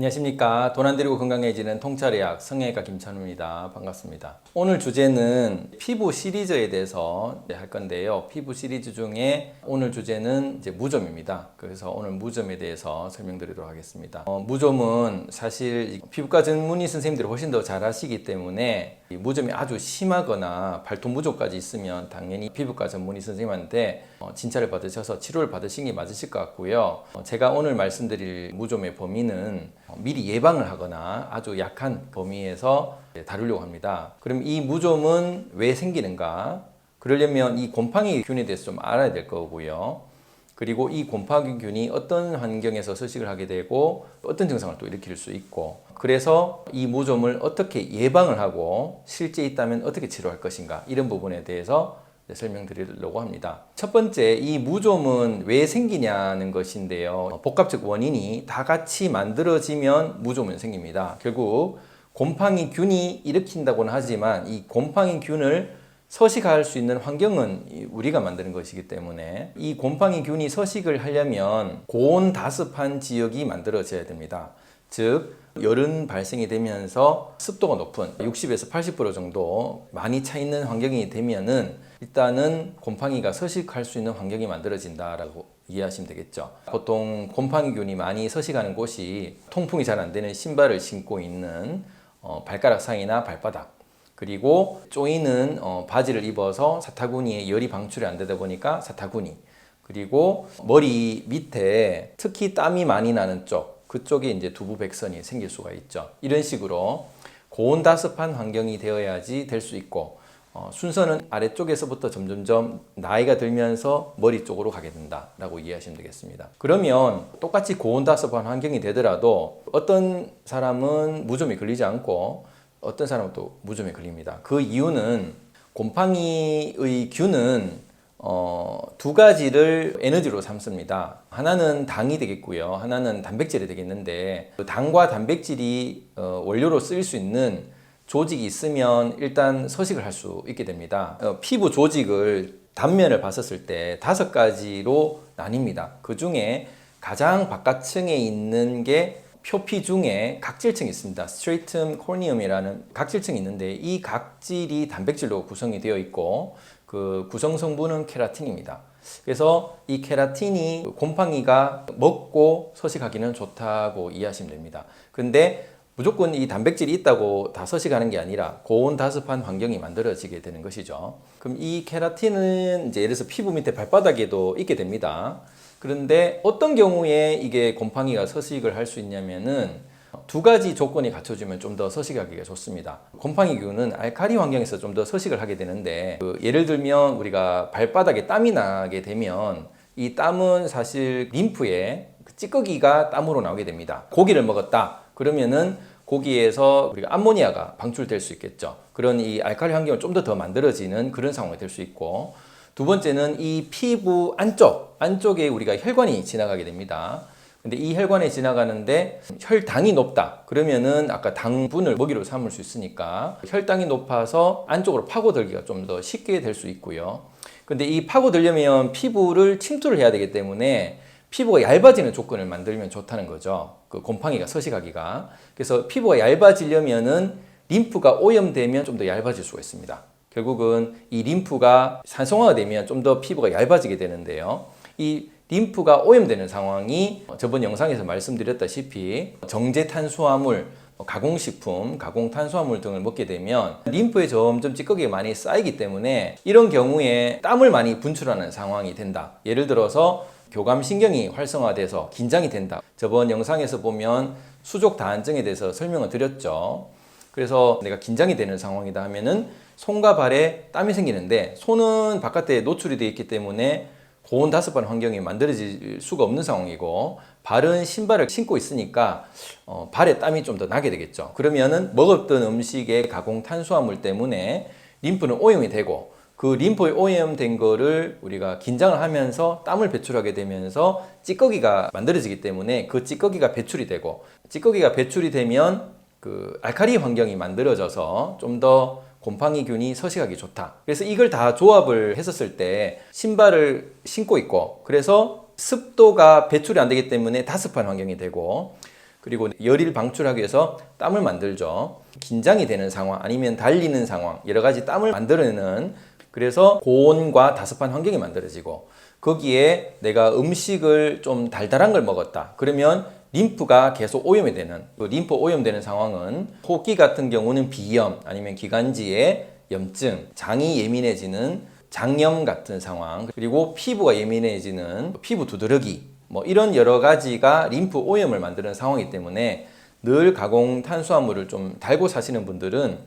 안녕하십니까. 돈 안 들이고 건강해지는 통찰의학 성형외과 김찬우입니다. 반갑습니다. 오늘 주제는 피부 시리즈에 대해서 할 건데요. 피부 시리즈 중에 오늘 주제는 이제 무좀입니다. 그래서 오늘 무좀에 대해서 설명드리도록 하겠습니다. 무좀은 사실 피부과 전문의 선생님들이 훨씬 더 잘 아시기 때문에 무좀이 아주 심하거나 발톱 무좀까지 있으면 당연히 피부과 전문의 선생님한테 진찰을 받으셔서 치료를 받으신 게 맞으실 것 같고요. 제가 오늘 말씀드릴 무좀의 범위는 미리 예방을 하거나 아주 약한 범위에서 다루려고 합니다. 그럼 이 무좀은 왜 생기는가? 그러려면 이 곰팡이균에 대해서 좀 알아야 될 거고요. 그리고 이 곰팡이균이 어떤 환경에서 서식을 하게 되고 어떤 증상을 또 일으킬 수 있고, 그래서 이 무좀을 어떻게 예방을 하고 실제 있다면 어떻게 치료할 것인가, 이런 부분에 대해서 설명드리려고 합니다. 첫 번째, 이 무좀은 왜 생기냐는 것인데요. 복합적 원인이 다 같이 만들어지면 무좀은 생깁니다. 결국 곰팡이균이 일으킨다고는 하지만 이 곰팡이균을 서식할 수 있는 환경은 우리가 만드는 것이기 때문에 이 곰팡이균이 서식을 하려면 고온다습한 지역이 만들어져야 됩니다. 즉 열은 발생이 되면서 습도가 높은 60에서 80% 정도 많이 차 있는 환경이 되면은 일단은 곰팡이가 서식할 수 있는 환경이 만들어진다라고 이해하시면 되겠죠. 보통 곰팡이균이 많이 서식하는 곳이 통풍이 잘 안 되는 신발을 신고 있는 발가락 사이나 발바닥, 그리고 쪼이는 바지를 입어서 사타구니에 열이 방출이 안 되다 보니까 사타구니, 그리고 머리 밑에 특히 땀이 많이 나는 쪽, 그쪽에 이제 두부백선이 생길 수가 있죠. 이런 식으로 고온다습한 환경이 되어야지 될 수 있고, 순서는 아래쪽에서부터 점점점 나이가 들면서 머리 쪽으로 가게 된다라고 이해하시면 되겠습니다. 그러면 똑같이 고온다습한 환경이 되더라도 어떤 사람은 무좀이 걸리지 않고 어떤 사람은 또 무좀에 걸립니다. 그 이유는 곰팡이의 균은 두 가지를 에너지로 삼습니다. 하나는 당이 되겠고요. 하나는 단백질이 되겠는데, 당과 단백질이 원료로 쓰일 수 있는 조직이 있으면 일단 서식을 할 수 있게 됩니다. 피부 조직을 단면을 봤었을 때 5가지로 나뉩니다. 그 중에 가장 바깥층에 있는 게 표피 중에 각질층이 있습니다. 스트레이툼 코니움이라는 각질층이 있는데, 이 각질이 단백질로 구성이 되어 있고 그 구성 성분은 케라틴입니다. 그래서 이 케라틴이 곰팡이가 먹고 서식하기는 좋다고 이해하시면 됩니다. 근데 무조건 이 단백질이 있다고 다 서식하는 게 아니라 고온다습한 환경이 만들어지게 되는 것이죠. 그럼 이 케라틴은 이제 예를 들어서 피부 밑에 발바닥에도 있게 됩니다. 그런데 어떤 경우에 이게 곰팡이가 서식을 할 수 있냐면은 두 가지 조건이 갖춰지면 좀 더 서식하기가 좋습니다. 곰팡이균은 알칼리 환경에서 좀 더 서식을 하게 되는데, 예를 들면 우리가 발바닥에 땀이 나게 되면 이 땀은 사실 림프에 찌꺼기가 땀으로 나오게 됩니다. 고기를 먹었다 그러면은 고기에서 우리가 암모니아가 방출될 수 있겠죠. 그런 이 알칼리 환경을 좀 더 만들어지는 그런 상황이 될 수 있고, 두 번째는 이 피부 안쪽에 우리가 혈관이 지나가게 됩니다. 근데 이 혈관에 지나가는데 혈당이 높다 그러면은 아까 당분을 먹이로 삼을 수 있으니까 혈당이 높아서 안쪽으로 파고들기가 좀 더 쉽게 될 수 있고요. 근데 이 파고들려면 피부를 침투를 해야 되기 때문에 피부가 얇아지는 조건을 만들면 좋다는 거죠. 그 곰팡이가 서식하기가. 그래서 피부가 얇아지려면은 림프가 오염되면 좀 더 얇아질 수가 있습니다. 결국은 이 림프가 산성화가 되면 좀 더 피부가 얇아지게 되는데요. 이 림프가 오염되는 상황이 저번 영상에서 말씀드렸다시피 정제 탄수화물, 가공식품, 가공탄수화물 등을 먹게 되면 림프에 점점 찌꺼기가 많이 쌓이기 때문에 이런 경우에 땀을 많이 분출하는 상황이 된다. 예를 들어서 교감신경이 활성화돼서 긴장이 된다. 저번 영상에서 보면 수족다한증에 대해서 설명을 드렸죠. 그래서 내가 긴장이 되는 상황이다 하면은 손과 발에 땀이 생기는데, 손은 바깥에 노출이 되어 있기 때문에 고온다습한 환경이 만들어질 수가 없는 상황이고, 발은 신발을 신고 있으니까 발에 땀이 좀 더 나게 되겠죠. 그러면은 먹었던 음식의 가공 탄수화물 때문에 림프는 오염이 되고, 그 림프에 오염된 거를 우리가 긴장을 하면서 땀을 배출하게 되면서 찌꺼기가 만들어지기 때문에 그 찌꺼기가 배출이 되고, 찌꺼기가 배출이 되면 그 알칼리 환경이 만들어져서 좀 더 곰팡이균이 서식하기 좋다. 그래서 이걸 다 조합을 했었을 때 신발을 신고 있고, 그래서 습도가 배출이 안 되기 때문에 다습한 환경이 되고, 그리고 열을 방출하기 위해서 땀을 만들죠. 긴장이 되는 상황 아니면 달리는 상황 여러 가지 땀을 만들어내는 그래서 고온과 다습한 환경이 만들어지고 거기에 내가 음식을 좀 달달한 걸 먹었다. 그러면 림프가 계속 오염이 되는 그 림프 오염되는 상황은 호흡기 같은 경우는 비염 아니면 기관지에 염증, 장이 예민해지는 장염 같은 상황 그리고 피부가 예민해지는 피부 두드러기 뭐 이런 여러 가지가 림프 오염을 만드는 상황이기 때문에 늘 가공 탄수화물을 좀 달고 사시는 분들은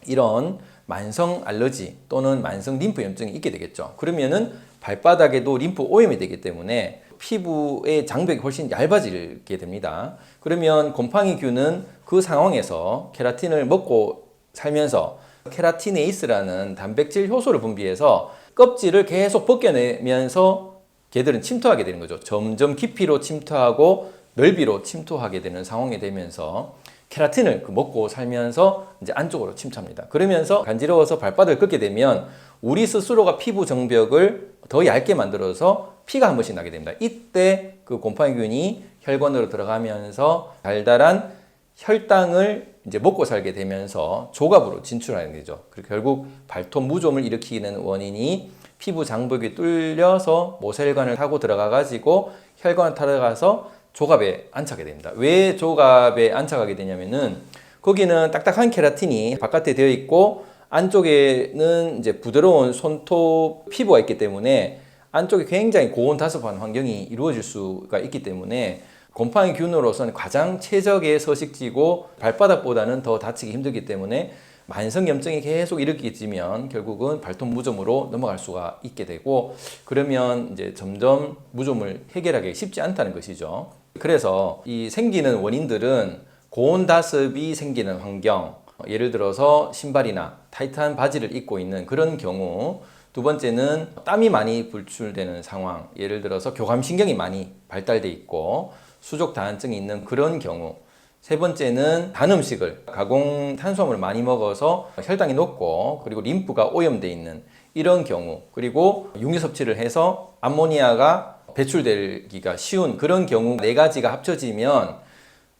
이런 만성 알러지 또는 만성 림프 염증이 있게 되겠죠. 그러면은 발바닥에도 림프 오염이 되기 때문에 피부의 장벽이 훨씬 얇아지게 됩니다. 그러면 곰팡이균은 그 상황에서 케라틴을 먹고 살면서 케라티네이스라는 단백질 효소를 분비해서 껍질을 계속 벗겨내면서 걔들은 침투하게 되는 거죠. 점점 깊이로 침투하고 넓이로 침투하게 되는 상황이 되면서 케라틴을 먹고 살면서 이제 안쪽으로 침투합니다. 그러면서 간지러워서 발바닥을 긋게 되면 우리 스스로가 피부 정벽을 더 얇게 만들어서 피가 한 번씩 나게 됩니다. 이때 그 곰팡이균이 혈관으로 들어가면서 달달한 혈당을 이제 먹고 살게 되면서 조갑으로 진출하는 거죠. 그리고 결국 발톱 무좀을 일으키는 원인이 피부 장벽이 뚫려서 모세혈관을 타고 들어가 가지고 혈관을 타러가서 조갑에 안착하게 됩니다. 왜 조갑에 안착하게 되냐면은 거기는 딱딱한 케라틴이 바깥에 되어 있고 안쪽에는 이제 부드러운 손톱 피부가 있기 때문에 안쪽에 굉장히 고온다습한 환경이 이루어질 수가 있기 때문에 곰팡이균으로서는 가장 최적의 서식지고 발바닥보다는 더 다치기 힘들기 때문에 만성염증이 계속 일으키지면 결국은 발톱 무좀으로 넘어갈 수가 있게 되고 그러면 이제 점점 무좀을 해결하기 쉽지 않다는 것이죠. 그래서 이 생기는 원인들은 고온다습이 생기는 환경, 예를 들어서 신발이나 타이트한 바지를 입고 있는 그런 경우, 두 번째는 땀이 많이 분출되는 상황, 예를 들어서 교감신경이 많이 발달돼 있고 수족 다한증이 있는 그런 경우, 세 번째는 단 음식을 가공 탄수화물을 많이 먹어서 혈당이 높고 그리고 림프가 오염돼 있는 이런 경우, 그리고 육류 섭취를 해서 암모니아가 배출되기가 쉬운 그런 경우 네 가지가 합쳐지면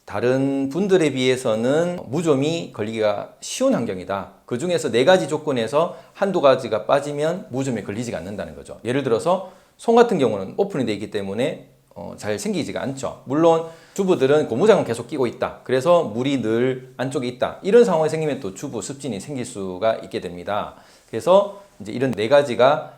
다른 분들에 비해서는 무좀이 걸리기가 쉬운 환경이다. 그 중에서 네 가지 조건에서 한두 가지가 빠지면 무좀에 걸리지가 않는다는 거죠. 예를 들어서 손 같은 경우는 오픈이 되어 있기 때문에 잘 생기지가 않죠. 물론 주부들은 고무장을 계속 끼고 있다. 그래서 물이 늘 안쪽에 있다. 이런 상황이 생기면 또 주부 습진이 생길 수가 있게 됩니다. 그래서 이제 이런 네 가지가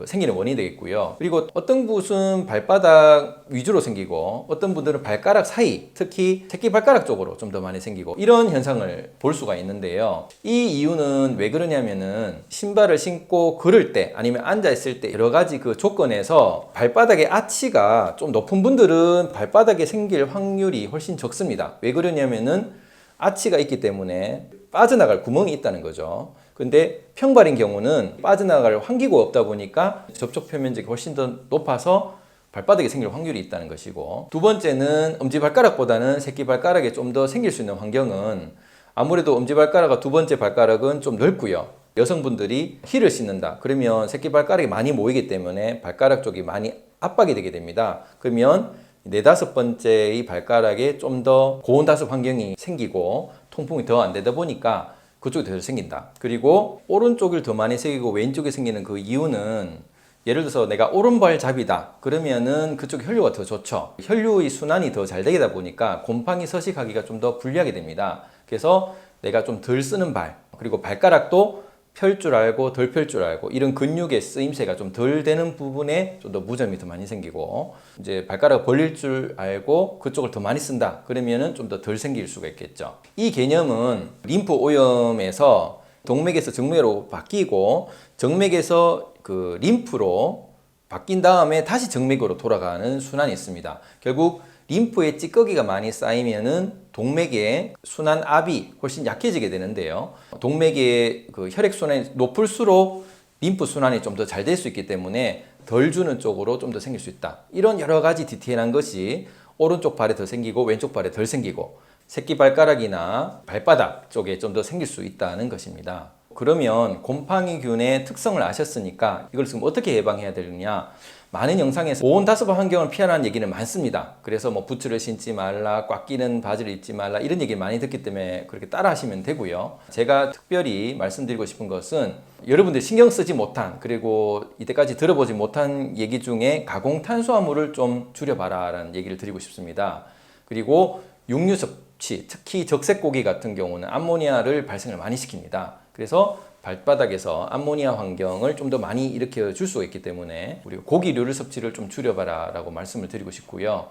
생기는 원인이 되겠고요. 그리고 어떤 분은 발바닥 위주로 생기고 어떤 분들은 발가락 사이, 특히 새끼발가락 쪽으로 좀 더 많이 생기고 이런 현상을 볼 수가 있는데요. 이 이유는 왜 그러냐면은 신발을 신고 걸을 때 아니면 앉아 있을 때 여러 가지 그 조건에서 발바닥의 아치가 좀 높은 분들은 발바닥에 생길 확률이 훨씬 적습니다. 왜 그러냐면은 아치가 있기 때문에 빠져나갈 구멍이 있다는 거죠. 근데 평발인 경우는 빠져나갈 환기구가 없다 보니까 접촉 표면적이 훨씬 더 높아서 발바닥에 생길 확률이 있다는 것이고, 두 번째는 엄지발가락보다는 새끼발가락에 좀 더 생길 수 있는 환경은 아무래도 엄지발가락과 두 번째 발가락은 좀 넓고요. 여성분들이 힐을 신는다. 그러면 새끼발가락이 많이 모이기 때문에 발가락 쪽이 많이 압박이 되게 됩니다. 그러면 네다섯 번째의 발가락에 좀 더 고온다습 환경이 생기고 통풍이 더 안 되다 보니까 그쪽이 더 생긴다. 그리고 오른쪽을 더 많이 생기고 왼쪽에 생기는 그 이유는 예를 들어서 내가 오른발잡이다. 그러면은 그쪽 혈류가 더 좋죠. 혈류의 순환이 더 잘 되다 보니까 곰팡이 서식하기가 좀 더 불리하게 됩니다. 그래서 내가 좀 덜 쓰는 발, 그리고 발가락도 펼 줄 알고 덜 펼 줄 알고 이런 근육의 쓰임새가 좀 덜 되는 부분에 좀 더 무좀이 더 많이 생기고, 이제 발가락 벌릴 줄 알고 그쪽을 더 많이 쓴다. 그러면은 좀 더 덜 생길 수가 있겠죠. 이 개념은 림프 오염에서 동맥에서 정맥으로 바뀌고 정맥에서 그 림프로 바뀐 다음에 다시 정맥으로 돌아가는 순환이 있습니다. 결국 림프에 찌꺼기가 많이 쌓이면은 동맥의 순환압이 훨씬 약해지게 되는데요. 동맥의 그 혈액순환이 높을수록 림프 순환이 좀 더 잘 될 수 있기 때문에 덜 주는 쪽으로 좀 더 생길 수 있다. 이런 여러 가지 디테일한 것이 오른쪽 발에 더 생기고 왼쪽 발에 덜 생기고 새끼발가락이나 발바닥 쪽에 좀 더 생길 수 있다는 것입니다. 그러면 곰팡이균의 특성을 아셨으니까 이걸 지금 어떻게 예방해야 되느냐? 많은 영상에서 고온 다습한 환경을 피하라는 얘기는 많습니다. 그래서 뭐 부츠를 신지 말라, 꽉 끼는 바지를 입지 말라 이런 얘기 많이 듣기 때문에 그렇게 따라 하시면 되고요. 제가 특별히 말씀드리고 싶은 것은 여러분들 신경 쓰지 못한, 그리고 이때까지 들어보지 못한 얘기 중에 가공 탄수화물을 좀 줄여봐라 라는 얘기를 드리고 싶습니다. 그리고 육류 섭취, 특히 적색고기 같은 경우는 암모니아를 발생을 많이 시킵니다. 그래서 발바닥에서 암모니아 환경을 좀 더 많이 일으켜 줄 수가 있기 때문에 우리 고기류를 섭취를 좀 줄여봐라 라고 말씀을 드리고 싶고요.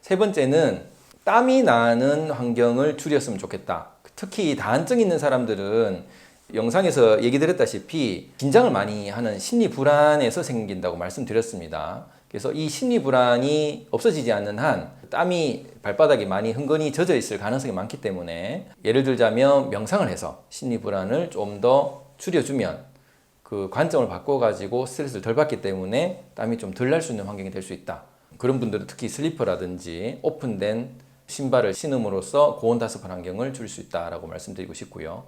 세 번째는 땀이 나는 환경을 줄였으면 좋겠다. 특히 다한증 있는 사람들은 영상에서 얘기 드렸다시피 긴장을 많이 하는 심리 불안에서 생긴다고 말씀드렸습니다. 그래서 이 심리 불안이 없어지지 않는 한 땀이 발바닥에 많이 흥건히 젖어 있을 가능성이 많기 때문에 예를 들자면 명상을 해서 심리 불안을 좀 더 줄여주면 그 관점을 바꿔가지고 스트레스를 덜 받기 때문에 땀이 좀 덜 날 수 있는 환경이 될 수 있다. 그런 분들은 특히 슬리퍼라든지 오픈된 신발을 신음으로써 고온 다습한 환경을 줄일 수 있다라고 말씀드리고 싶고요.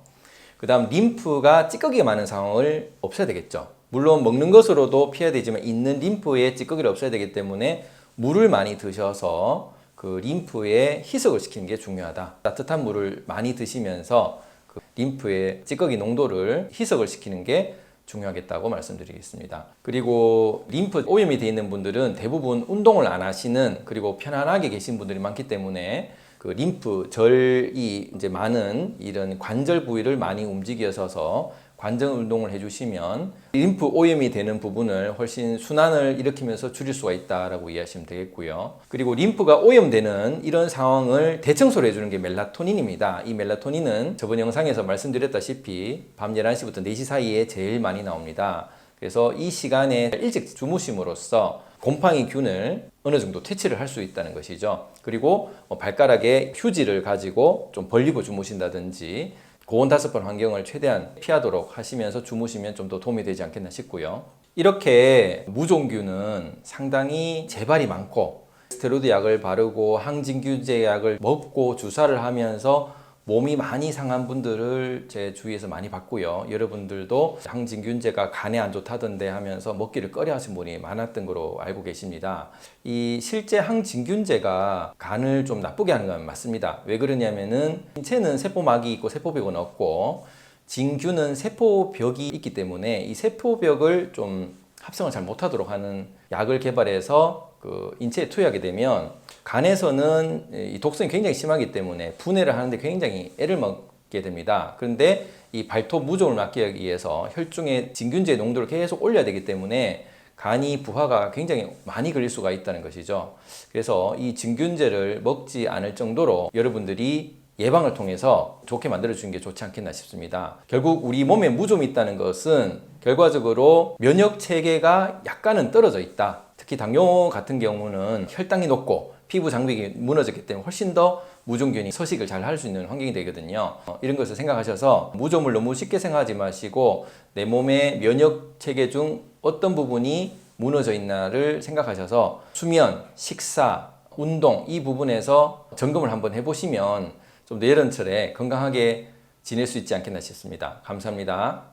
그 다음 림프가 찌꺼기가 많은 상황을 없애야 되겠죠. 물론 먹는 것으로도 피해야 되지만 있는 림프에 찌꺼기를 없애야 되기 때문에 물을 많이 드셔서 그 림프에 희석을 시키는 게 중요하다. 따뜻한 물을 많이 드시면서 그 림프의 찌꺼기 농도를 희석을 시키는 게 중요하겠다고 말씀드리겠습니다. 그리고 림프 오염이 되어 있는 분들은 대부분 운동을 안 하시는, 그리고 편안하게 계신 분들이 많기 때문에 그 림프 절이 이제 많은 이런 관절 부위를 많이 움직여서 관절 운동을 해주시면 림프 오염이 되는 부분을 훨씬 순환을 일으키면서 줄일 수가 있다라고 이해하시면 되겠고요. 그리고 림프가 오염되는 이런 상황을 대청소를 해주는 게 멜라토닌입니다. 이 멜라토닌은 저번 영상에서 말씀드렸다시피 밤 11시부터 4시 사이에 제일 많이 나옵니다. 그래서 이 시간에 일찍 주무심으로써 곰팡이균을 어느 정도 퇴치를 할 수 있다는 것이죠. 그리고 발가락에 휴지를 가지고 좀 벌리고 주무신다든지 고온 다습한 환경을 최대한 피하도록 하시면서 주무시면 좀 더 도움이 되지 않겠나 싶고요. 이렇게 무종균은 상당히 재발이 많고 스테로이드 약을 바르고 항진균제 약을 먹고 주사를 하면서 몸이 많이 상한 분들을 제 주위에서 많이 봤고요. 여러분들도 항진균제가 간에 안 좋다던데 하면서 먹기를 꺼려 하신 분이 많았던 거로 알고 계십니다. 이 실제 항진균제가 간을 좀 나쁘게 하는 건 맞습니다. 왜 그러냐면은 인체는 세포막이 있고 세포벽은 없고 진균은 세포벽이 있기 때문에 이 세포벽을 좀 합성을 잘 못하도록 하는 약을 개발해서 그 인체에 투여하게 되면 간에서는 이 독성이 굉장히 심하기 때문에 분해를 하는데 굉장히 애를 먹게 됩니다. 그런데 이 발톱 무좀을 막기 위해서 혈중의 진균제 농도를 계속 올려야 되기 때문에 간이 부하가 굉장히 많이 걸릴 수가 있다는 것이죠. 그래서 이 진균제를 먹지 않을 정도로 여러분들이 예방을 통해서 좋게 만들어주는 게 좋지 않겠나 싶습니다. 결국 우리 몸에 무좀이 있다는 것은 결과적으로 면역 체계가 약간은 떨어져 있다. 특히 당뇨 같은 경우는 혈당이 높고 피부 장벽이 무너졌기 때문에 훨씬 더 무좀균이 서식을 잘 할 수 있는 환경이 되거든요. 이런 것을 생각하셔서 무좀을 너무 쉽게 생각하지 마시고 내 몸의 면역 체계 중 어떤 부분이 무너져 있나를 생각하셔서 수면, 식사, 운동 이 부분에서 점검을 한번 해보시면 좀 더 여름철에 건강하게 지낼 수 있지 않겠나 싶습니다. 감사합니다.